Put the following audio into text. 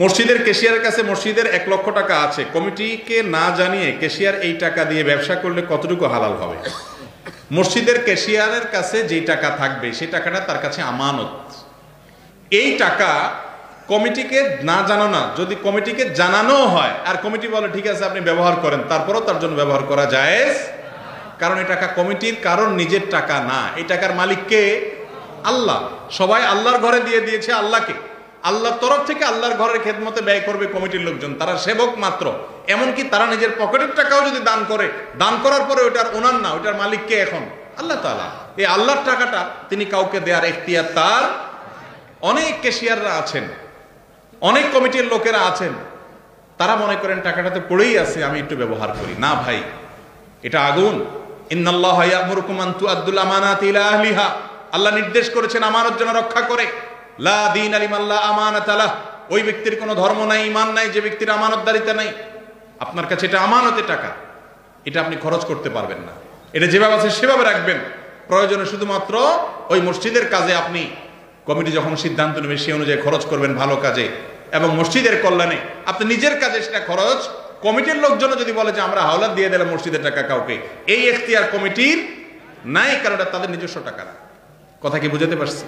মসজিদের ক্যাশিয়ারের কাছে মসজিদের 1 লক্ষ টাকা আছে, কমিটিকে না জানিয়ে ক্যাশিয়ার এই টাকা দিয়ে ব্যবসা করলে কতটুকু হালাল হবে? মসজিদের ক্যাশিয়ারের কাছে যে টাকা থাকবে সেই টাকাটা তার কাছে আমানত। এই টাকা কমিটিকে না জানানো, যদি কমিটিকে জানানো হয় আর কমিটি বলে ঠিক আছে আপনি ব্যবহার করেন, তারপরও তার জন্য ব্যবহার করা জায়েজ, কারণ এই টাকা কমিটির কারণ নিজের টাকা না। এই টাকার মালিক কে? আল্লাহ। সবাই আল্লাহর ঘরে দিয়ে দিয়েছে আল্লাহকে, আল্লাহর তরফ থেকে আল্লাহর ঘরের খেদমতে ব্যয় করবে কমিটির লোকজন, তারা সেবক মাত্র। এমনকি তারা নিজের পকেটের টাকাও যদি দান করে, দান করার পরে ওইটার ওনার না, ওইটার মালিক কে? এখন আল্লাহ তাআলা। এই আল্লাহর টাকাটা তিনি কাউকে দেওয়ার এখতিয়ার তার। অনেক ক্যাশিয়াররা আছেন, অনেক কমিটির লোকেরা আছেন, তারা মনে করেন টাকাটাতে পড়েই আছে, আমি একটু ব্যবহার করি না। ভাই, এটা আগুন। ইন্নাল্লাহা ইয়া'মুরুকুম আন তু'আদ্দুল আমানাতি ইলা আহলিহা, আল্লাহ নির্দেশ করেছেন আমানত যেন রক্ষা করে। লা দীনা লিমান লা আমানাতা লাহ, ওই ব্যক্তির কোনো ধর্ম নাই, ঈমান নাই যে ব্যক্তির আমানতদারিতা নাই। আপনার কাছে এটা আমানতের টাকা, এটা আপনি খরচ করতে পারবেন না। এটা যেভাবে আছে সেভাবে রাখবেন। প্রয়োজনে শুধুমাত্র ওই মসজিদের কাজে আপনি, কমিটি যখন সিদ্ধান্ত নেবে সেই অনুযায়ী খরচ করবেন ভালো কাজে এবং মসজিদের কল্যাণে। আপনি নিজের কাজে সেটা খরচ, কমিটির লোকজন যদি বলে যে আমরা হাওলাত দিয়ে দিলাম মসজিদের টাকা কাউকে, এই এখতিয়ার কমিটির নাই, কারণ এটা তাদের নিজস্ব টাকা না। কথা কি বুঝাতে পারছি?